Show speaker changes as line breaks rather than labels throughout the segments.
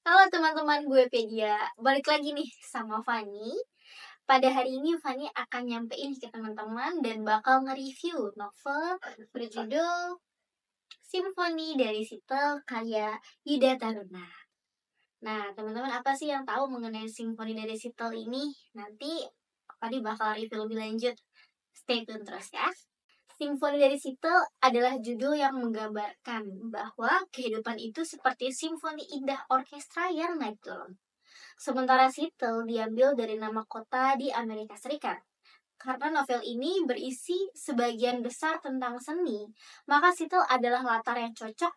Halo teman-teman gue Pedia, balik lagi nih sama Fani. Pada hari ini Fani akan nyampein ke teman-teman dan bakal nge-review novel berjudul Simfoni dari Sitel karya Yuda Taruna. Nah, teman-teman apa sih yang tahu mengenai Simfoni dari Sitel ini? Nanti Fani bakal review lebih lanjut. Stay tune terus ya. Simfoni dari Sitel adalah judul yang menggambarkan bahwa kehidupan itu seperti simfoni indah orkestra yang naik turun. Sementara Seattle diambil dari nama kota di Amerika Serikat. Karena novel ini berisi sebagian besar tentang seni, maka Seattle adalah latar yang cocok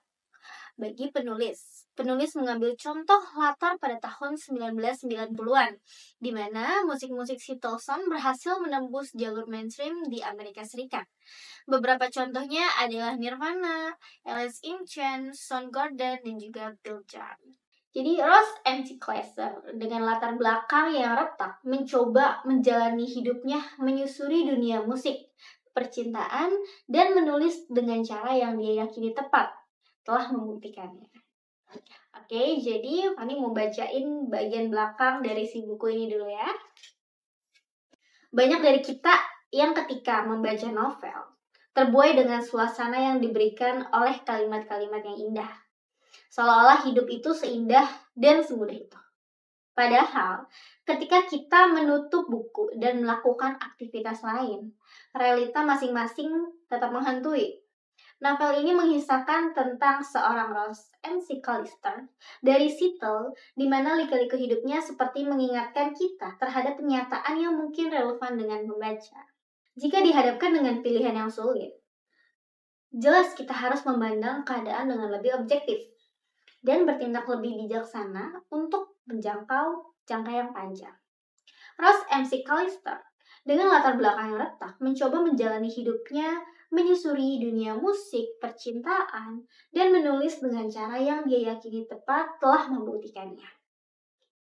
bagi penulis. Penulis mengambil contoh latar pada tahun 1990-an, di mana musik-musik Seattle Song berhasil menembus jalur mainstream di Amerika Serikat. Beberapa contohnya adalah Nirvana, Alice in Chains, Soundgarden, dan juga Pearl Jam. Jadi Ross MC Kleiser dengan latar belakang yang retak mencoba menjalani hidupnya menyusuri dunia musik, percintaan, dan menulis dengan cara yang dia yakini tepat, telah membuktikannya. Oke, jadi Fani mau bacain bagian belakang dari si buku ini dulu ya. Banyak dari kita yang ketika membaca novel terbuai dengan suasana yang diberikan oleh kalimat-kalimat yang indah. Seolah-olah hidup itu seindah dan semudah itu. Padahal, ketika kita menutup buku dan melakukan aktivitas lain, realita masing-masing tetap menghantui. Novel ini mengisahkan tentang seorang Ross MC Callister dari Seattle, di mana lika-liku hidupnya seperti mengingatkan kita terhadap kenyataan yang mungkin relevan dengan membaca. Jika dihadapkan dengan pilihan yang sulit, jelas kita harus memandang keadaan dengan lebih objektif dan bertindak lebih bijaksana untuk menjangkau jangka yang panjang. Ross MC Callister dengan latar belakang yang retak mencoba menjalani hidupnya menyusuri dunia musik, percintaan, dan menulis dengan cara yang dia yakini tepat telah membuktikannya.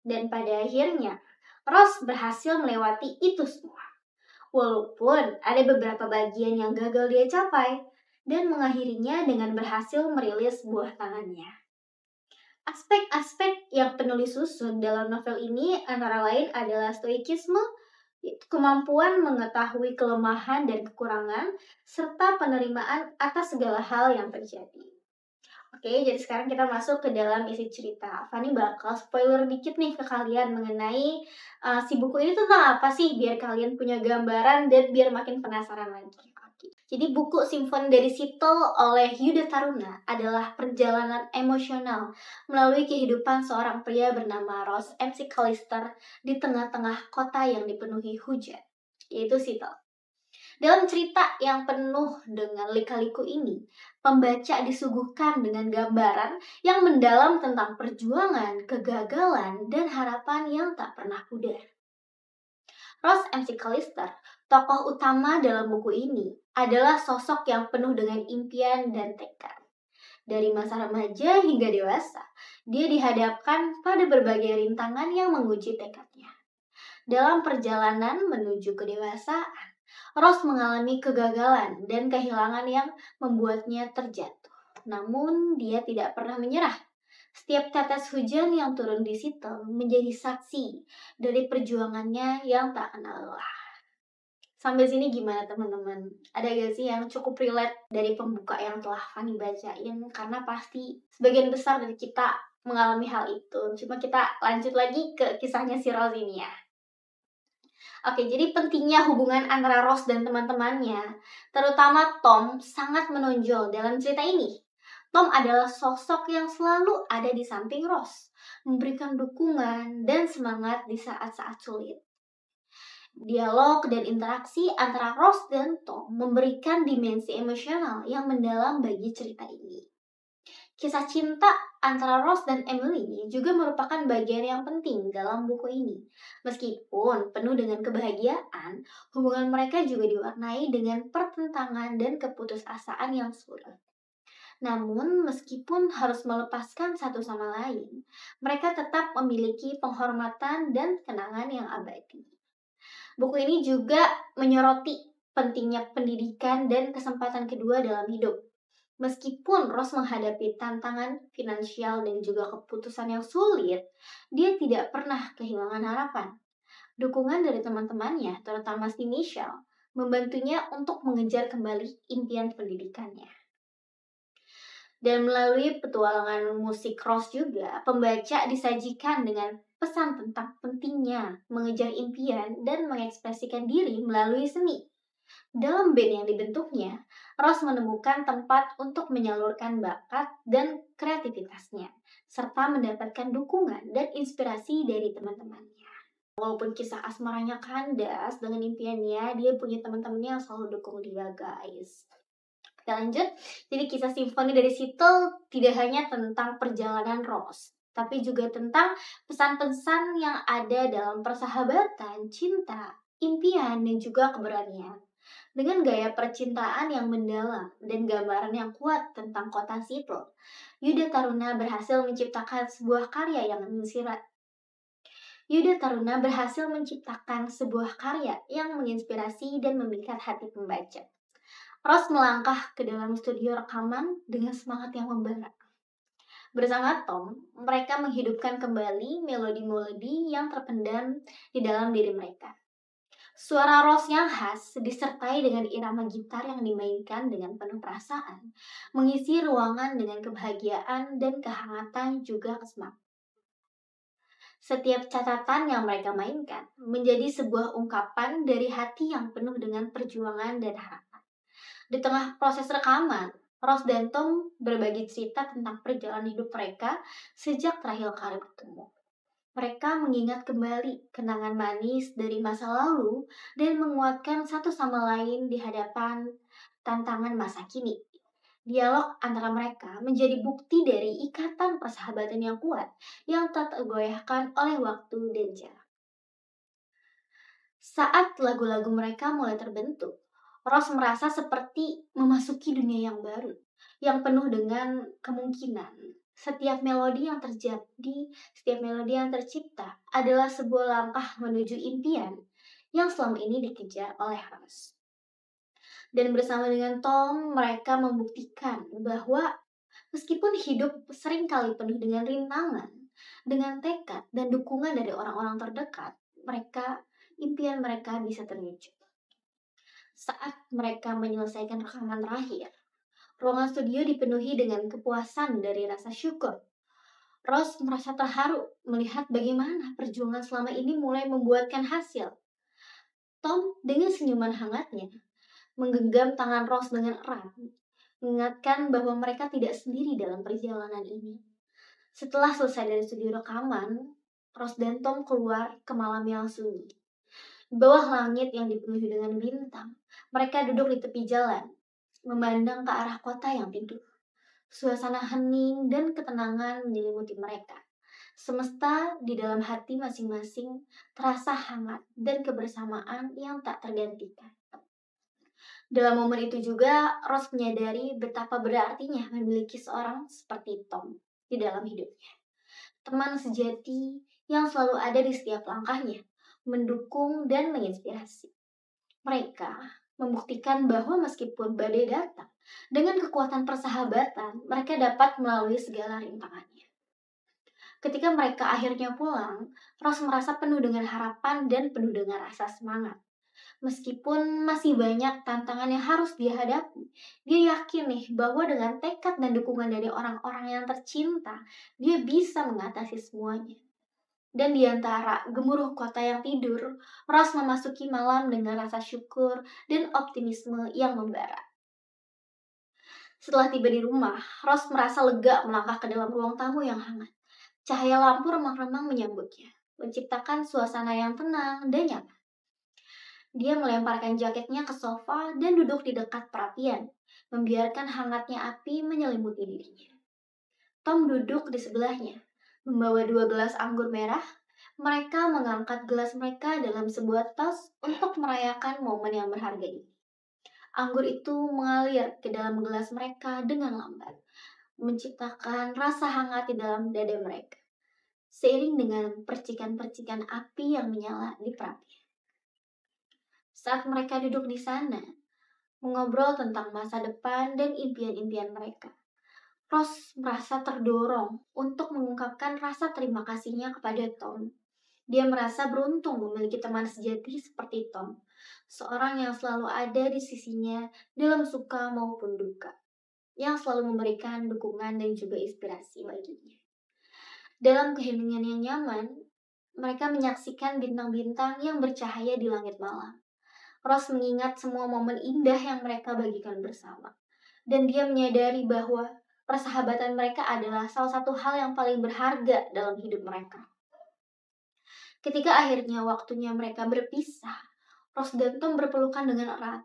Dan pada akhirnya, Ross berhasil melewati itu semua. Walaupun ada beberapa bagian yang gagal dia capai, dan mengakhirinya dengan berhasil merilis buah tangannya. Aspek-aspek yang penulis susun dalam novel ini antara lain adalah stoikisme, kemampuan mengetahui kelemahan dan kekurangan, serta penerimaan atas segala hal yang terjadi. Oke, jadi sekarang kita masuk ke dalam isi cerita. Fani bakal spoiler dikit nih ke kalian mengenai si buku ini tentang apa sih, biar kalian punya gambaran dan biar makin penasaran lagi. Jadi buku Simfoni dari Seattle oleh Yuda Taruna adalah perjalanan emosional melalui kehidupan seorang pria bernama Ross MC Callister di tengah-tengah kota yang dipenuhi hujan, yaitu Seattle. Dalam cerita yang penuh dengan lika-liku ini, pembaca disuguhkan dengan gambaran yang mendalam tentang perjuangan, kegagalan, dan harapan yang tak pernah pudar. Ross MC Callister, tokoh utama dalam buku ini, adalah sosok yang penuh dengan impian dan tekad. Dari masa remaja hingga dewasa, dia dihadapkan pada berbagai rintangan yang menguji tekadnya. Dalam perjalanan menuju kedewasaan, Ross mengalami kegagalan dan kehilangan yang membuatnya terjatuh. Namun, dia tidak pernah menyerah. Setiap tetes hujan yang turun di situ menjadi saksi dari perjuangannya yang tak kenal lelah. Sampai sini gimana teman-teman? Ada gak sih yang cukup relate dari pembuka yang telah Fani bacain? Karena pasti sebagian besar dari kita mengalami hal itu. Cuma kita lanjut lagi ke kisahnya si Rose ini ya. Oke, jadi pentingnya hubungan antara Rose dan teman-temannya, terutama Tom, sangat menonjol dalam cerita ini. Tom adalah sosok yang selalu ada di samping Rose, memberikan dukungan dan semangat di saat-saat sulit. Dialog dan interaksi antara Rose dan Tom memberikan dimensi emosional yang mendalam bagi cerita ini. Kisah cinta antara Rose dan Emily juga merupakan bagian yang penting dalam buku ini. Meskipun penuh dengan kebahagiaan, hubungan mereka juga diwarnai dengan pertentangan dan keputusasaan yang sulit. Namun, meskipun harus melepaskan satu sama lain, mereka tetap memiliki penghormatan dan kenangan yang abadi. Buku ini juga menyoroti pentingnya pendidikan dan kesempatan kedua dalam hidup. Meskipun Rose menghadapi tantangan finansial dan juga keputusan yang sulit, dia tidak pernah kehilangan harapan. Dukungan dari teman-temannya, terutama si Michelle, membantunya untuk mengejar kembali impian pendidikannya. Dan melalui petualangan musik Rose juga, pembaca disajikan dengan pesan tentang pentingnya mengejar impian dan mengekspresikan diri melalui seni. Dalam band yang dibentuknya, Rose menemukan tempat untuk menyalurkan bakat dan kreativitasnya, serta mendapatkan dukungan dan inspirasi dari teman-temannya. Walaupun kisah asmaranya kandas dengan impiannya, dia punya teman-temannya yang selalu dukung dia, guys. Kita lanjut. Jadi kisah simfoni dari Seattle tidak hanya tentang perjalanan Rose, tapi juga tentang pesan-pesan yang ada dalam persahabatan, cinta, impian, dan juga keberanian. Dengan gaya percintaan yang mendalam dan gambaran yang kuat tentang kota Seattle, Yuda Taruna berhasil menciptakan sebuah karya yang menginspirasi dan memikat hati pembaca. Rose melangkah ke dalam studio rekaman dengan semangat yang membara. Bersama Tom, mereka menghidupkan kembali melodi-melodi yang terpendam di dalam diri mereka. Suara Rose yang khas disertai dengan irama gitar yang dimainkan dengan penuh perasaan, mengisi ruangan dengan kebahagiaan dan kehangatan juga kesemangat. Setiap catatan yang mereka mainkan menjadi sebuah ungkapan dari hati yang penuh dengan perjuangan dan harapan. Di tengah proses rekaman, Rose dan Tom berbagi cerita tentang perjalanan hidup mereka sejak terakhir kali bertemu. Mereka mengingat kembali kenangan manis dari masa lalu dan menguatkan satu sama lain di hadapan tantangan masa kini. Dialog antara mereka menjadi bukti dari ikatan persahabatan yang kuat yang tak tergoyahkan oleh waktu dan jarak. Saat lagu-lagu mereka mulai terbentuk, Rose merasa seperti memasuki dunia yang baru, yang penuh dengan kemungkinan. Setiap melodi yang tercipta adalah sebuah langkah menuju impian yang selama ini dikejar oleh Rose. Dan bersama dengan Tom, mereka membuktikan bahwa meskipun hidup seringkali penuh dengan rintangan, dengan tekad dan dukungan dari orang-orang terdekat, impian mereka bisa terwujud. Saat mereka menyelesaikan rekaman terakhir, ruangan studio dipenuhi dengan kepuasan dari rasa syukur. Rose merasa terharu melihat bagaimana perjuangan selama ini mulai membuahkan hasil. Tom dengan senyuman hangatnya menggenggam tangan Rose dengan erat, mengingatkan bahwa mereka tidak sendiri dalam perjalanan ini. Setelah selesai dari studio rekaman, Rose dan Tom keluar ke malam yang sunyi. Di bawah langit yang dipenuhi dengan bintang, mereka duduk di tepi jalan, memandang ke arah kota yang tidur. Suasana hening dan ketenangan menyelimuti mereka. Semesta di dalam hati masing-masing terasa hangat dan kebersamaan yang tak tergantikan. Dalam momen itu juga, Rose menyadari betapa berartinya memiliki seorang seperti Tom di dalam hidupnya. Teman sejati yang selalu ada di setiap langkahnya, mendukung dan menginspirasi. Mereka membuktikan bahwa meskipun badai datang, dengan kekuatan persahabatan, mereka dapat melalui segala rintangannya. Ketika mereka akhirnya pulang, Rose merasa penuh dengan harapan dan penuh dengan rasa semangat. Meskipun masih banyak tantangan yang harus dia hadapi, dia yakin nih bahwa dengan tekad dan dukungan dari orang-orang yang tercinta, dia bisa mengatasi semuanya. Dan di antara gemuruh kota yang tidur, Rose memasuki malam dengan rasa syukur dan optimisme yang membara. Setelah tiba di rumah, Rose merasa lega melangkah ke dalam ruang tamu yang hangat. Cahaya lampu remang-remang menyambutnya, menciptakan suasana yang tenang dan nyaman. Dia melemparkan jaketnya ke sofa dan duduk di dekat perapian, membiarkan hangatnya api menyelimuti dirinya. Tom duduk di sebelahnya, membawa 2 gelas anggur merah. Mereka mengangkat gelas mereka dalam sebuah tos untuk merayakan momen yang berharga ini. Anggur itu mengalir ke dalam gelas mereka dengan lambat, menciptakan rasa hangat di dalam dada mereka, seiring dengan percikan-percikan api yang menyala di perapian. Saat mereka duduk di sana, mengobrol tentang masa depan dan impian-impian mereka. Ross merasa terdorong untuk mengungkapkan rasa terima kasihnya kepada Tom. Dia merasa beruntung memiliki teman sejati seperti Tom, seorang yang selalu ada di sisinya dalam suka maupun duka, yang selalu memberikan dukungan dan juga inspirasi baginya. Dalam keheningan yang nyaman, mereka menyaksikan bintang-bintang yang bercahaya di langit malam. Ross mengingat semua momen indah yang mereka bagikan bersama. Dan dia menyadari bahwa persahabatan mereka adalah salah satu hal yang paling berharga dalam hidup mereka. Ketika akhirnya waktunya mereka berpisah, Ross dan Tom berpelukan dengan erat.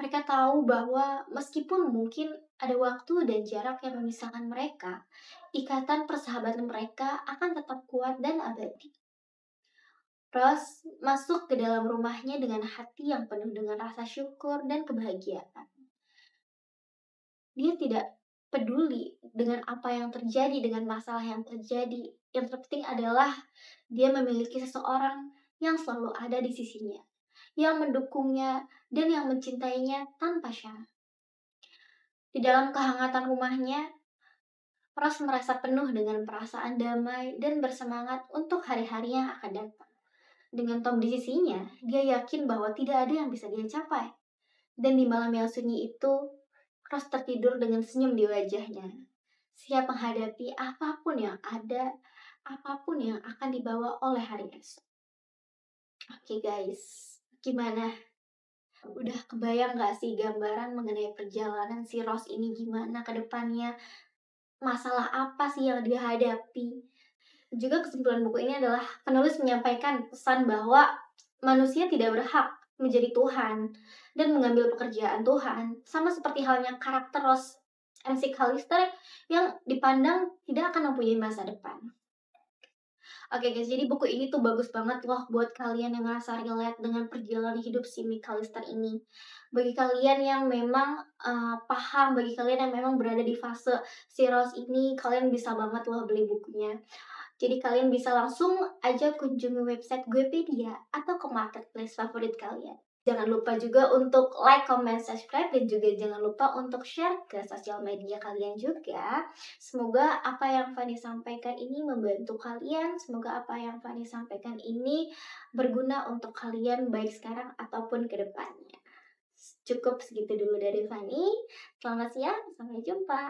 Mereka tahu bahwa meskipun mungkin ada waktu dan jarak yang memisahkan mereka, ikatan persahabatan mereka akan tetap kuat dan abadi. Ross masuk ke dalam rumahnya dengan hati yang penuh dengan rasa syukur dan kebahagiaan. Dia tidak peduli dengan apa yang terjadi, dengan masalah yang terjadi. Yang terpenting adalah dia memiliki seseorang yang selalu ada di sisinya, yang mendukungnya dan yang mencintainya tanpa syarat. Di dalam kehangatan rumahnya, Ross merasa penuh dengan perasaan damai dan bersemangat untuk hari-hari yang akan datang. Dengan Tom di sisinya, dia yakin bahwa tidak ada yang bisa dia capai. Dan di malam yang sunyi itu, Ross tertidur dengan senyum di wajahnya, siap menghadapi apapun yang ada, apapun yang akan dibawa oleh hari esok. Oke guys, gimana? Udah kebayang gak sih gambaran mengenai perjalanan si Ross ini gimana ke depannya? Masalah apa sih yang dia hadapi? Juga kesimpulan buku ini adalah penulis menyampaikan pesan bahwa manusia tidak berhak menjadi Tuhan dan mengambil pekerjaan Tuhan, sama seperti halnya karakter Ross MC Callister yang dipandang tidak akan mempunyai masa depan. Oke guys, jadi buku ini tuh bagus banget loh buat kalian yang ngerasa relate dengan perjalanan hidup si McAllister ini. Bagi kalian yang memang paham, bagi kalian yang memang berada di fase si Ross ini, kalian bisa banget loh beli bukunya. Jadi kalian bisa langsung aja kunjungi website Guepedia atau ke marketplace favorit kalian. Jangan lupa juga untuk like, comment, subscribe, dan juga jangan lupa untuk share ke sosial media kalian juga. Semoga apa yang Fanny sampaikan ini membantu kalian. Semoga apa yang Fanny sampaikan ini berguna untuk kalian baik sekarang ataupun ke depannya. Cukup segitu dulu dari Fanny. Selamat siang, sampai jumpa.